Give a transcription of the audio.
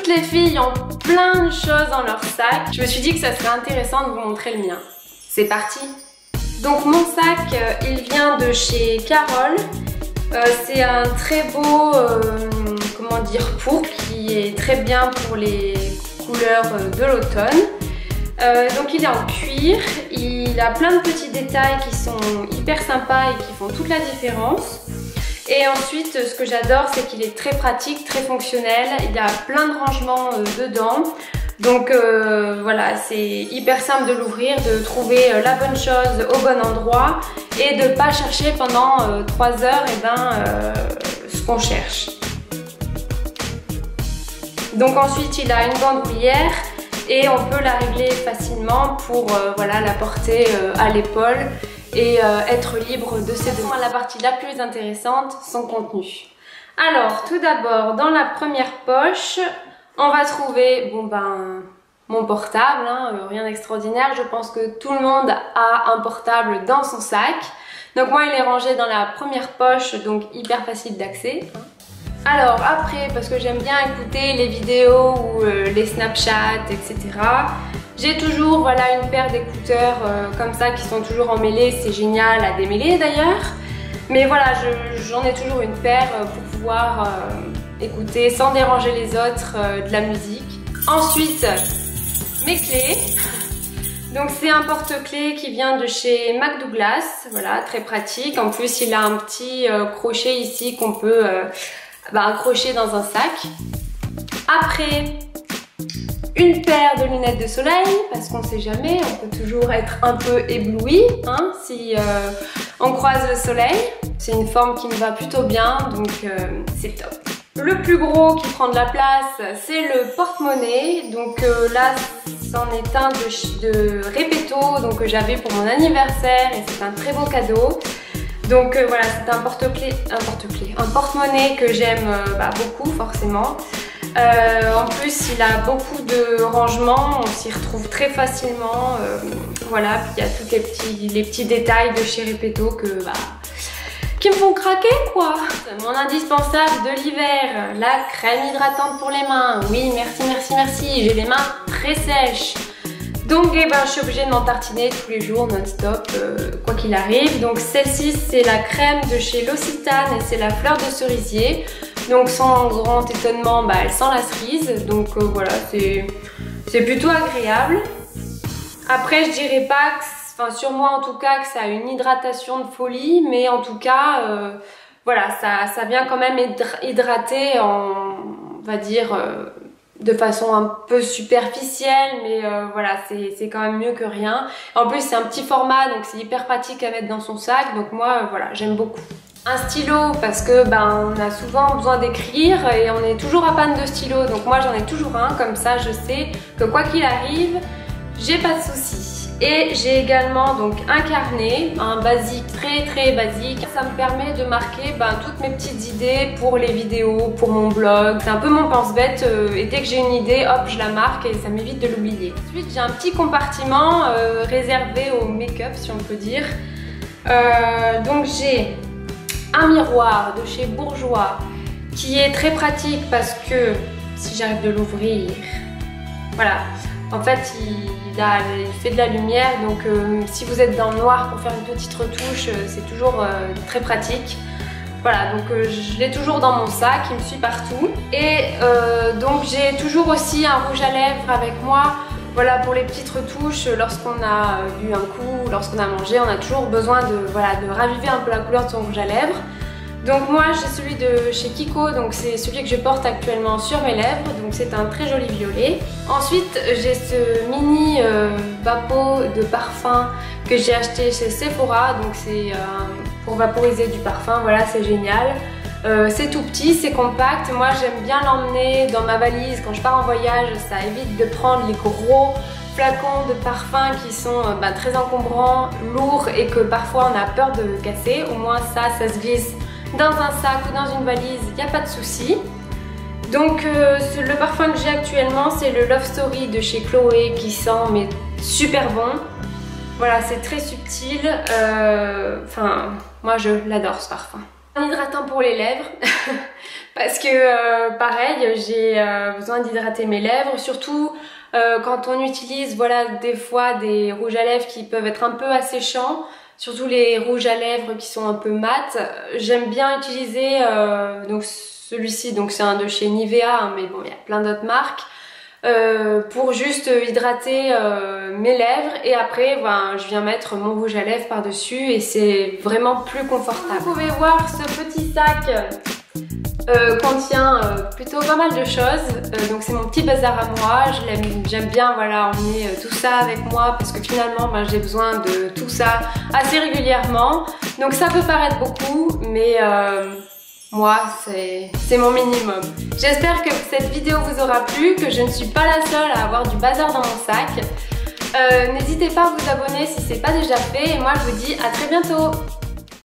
les filles ont plein de choses dans leur sac. Je me suis dit que ça serait intéressant de vous montrer le mien. C'est parti! Donc mon sac, il vient de chez Carole. C'est un très beau, comment dire, pourpre qui est très bien pour les couleurs de l'automne. Donc il est en cuir, il a plein de petits détails qui sont hyper sympas et qui font toute la différence. Et ensuite, ce que j'adore, c'est qu'il est très pratique, très fonctionnel. Il y a plein de rangements dedans. Donc voilà, c'est hyper simple de l'ouvrir, de trouver la bonne chose au bon endroit et de ne pas chercher pendant 3 heures ce qu'on cherche. Donc ensuite, il a une bandoulière et on peut la régler facilement pour voilà, la porter à l'épaule et être libre de ses deux mains. La partie la plus intéressante, son contenu. Alors, tout d'abord, dans la première poche, on va trouver mon portable, hein, rien d'extraordinaire. Je pense que tout le monde a un portable dans son sac. Donc moi, il est rangé dans la première poche, donc hyper facile d'accès. Alors après, parce que j'aime bien écouter les vidéos ou les Snapchat, etc. J'ai toujours voilà, une paire d'écouteurs comme ça qui sont toujours emmêlés. C'est génial à démêler d'ailleurs. Mais voilà, j'en ai toujours une paire pour pouvoir écouter sans déranger les autres de la musique. Ensuite, mes clés. Donc c'est un porte-clés qui vient de chez McDouglas. Voilà, très pratique. En plus, il a un petit crochet ici qu'on peut accrocher dans un sac. Après, une paire de lunettes de soleil, parce qu'on sait jamais, on peut toujours être un peu ébloui hein, si on croise le soleil. C'est une forme qui me va plutôt bien, donc c'est top. Le plus gros qui prend de la place, c'est le porte-monnaie. Donc là, c'en est un de Repetto, donc que j'avais pour mon anniversaire et c'est un très beau cadeau. Donc voilà, c'est un porte-monnaie que j'aime beaucoup forcément. En plus, il a beaucoup de rangements, on s'y retrouve très facilement. Voilà, puis il y a tous les petits détails de chez Repetto qui me font craquer quoi. Mon indispensable de l'hiver, la crème hydratante pour les mains. Oui, merci, merci, merci, j'ai les mains très sèches. Donc je suis obligée de m'en tartiner tous les jours non-stop, quoi qu'il arrive. Donc celle-ci, c'est la crème de chez L'Occitane et c'est la fleur de cerisier. Donc sans grand étonnement, elle sent la cerise. Donc voilà, c'est plutôt agréable. Après, je dirais pas que, sur moi en tout cas, que ça a une hydratation de folie. Mais en tout cas, voilà, ça vient quand même hydrater on va dire, de façon un peu superficielle. Mais voilà, c'est quand même mieux que rien. En plus, c'est un petit format, donc c'est hyper pratique à mettre dans son sac. Donc moi, voilà, j'aime beaucoup. Un stylo parce que on a souvent besoin d'écrire et on est toujours à panne de stylo, donc moi j'en ai toujours un, comme ça je sais que quoi qu'il arrive, j'ai pas de soucis. Et j'ai également donc un carnet, un basique, très très basique. Ça me permet de marquer toutes mes petites idées pour les vidéos, pour mon blog. C'est un peu mon pense-bête et dès que j'ai une idée, hop, je la marque et ça m'évite de l'oublier. Ensuite, j'ai un petit compartiment réservé au make-up, si on peut dire. Donc j'ai un miroir de chez Bourjois qui est très pratique parce que si j'arrive de l'ouvrir, voilà, en fait il fait de la lumière, donc si vous êtes dans le noir pour faire une petite retouche, c'est toujours très pratique. Voilà, donc je l'ai toujours dans mon sac, il me suit partout. Et donc j'ai toujours aussi un rouge à lèvres avec moi. Voilà, pour les petites retouches, lorsqu'on a bu un coup, lorsqu'on a mangé, on a toujours besoin de raviver un peu la couleur de son rouge à lèvres. Donc moi j'ai celui de chez Kiko, donc c'est celui que je porte actuellement sur mes lèvres, donc c'est un très joli violet. Ensuite j'ai ce mini vapeau de parfum que j'ai acheté chez Sephora, donc c'est pour vaporiser du parfum, voilà, c'est génial. C'est tout petit, c'est compact, moi j'aime bien l'emmener dans ma valise quand je pars en voyage, ça évite de prendre les gros flacons de parfum qui sont très encombrants, lourds et que parfois on a peur de casser. Au moins ça se glisse dans un sac ou dans une valise, il n'y a pas de souci. Donc le parfum que j'ai actuellement, c'est le Love Story de chez Chloé qui sent mais super bon. Voilà, c'est très subtil, moi je l'adore ce parfum. Un hydratant pour les lèvres, parce que pareil, j'ai besoin d'hydrater mes lèvres, surtout quand on utilise voilà des fois des rouges à lèvres qui peuvent être un peu asséchants, surtout les rouges à lèvres qui sont un peu mat. J'aime bien utiliser donc celui-ci, donc c'est un de chez Nivea, hein, mais bon il y a plein d'autres marques. Pour juste hydrater mes lèvres et après ben, je viens mettre mon rouge à lèvres par dessus et c'est vraiment plus confortable. Vous pouvez voir ce petit sac contient plutôt pas mal de choses, donc c'est mon petit bazar à moi. J'aime bien voilà, emmener tout ça avec moi parce que finalement ben, j'ai besoin de tout ça assez régulièrement, donc ça peut paraître beaucoup mais moi, c'est mon minimum. J'espère que cette vidéo vous aura plu, que je ne suis pas la seule à avoir du bazar dans mon sac. N'hésitez pas à vous abonner si ce n'est pas déjà fait et moi je vous dis à très bientôt.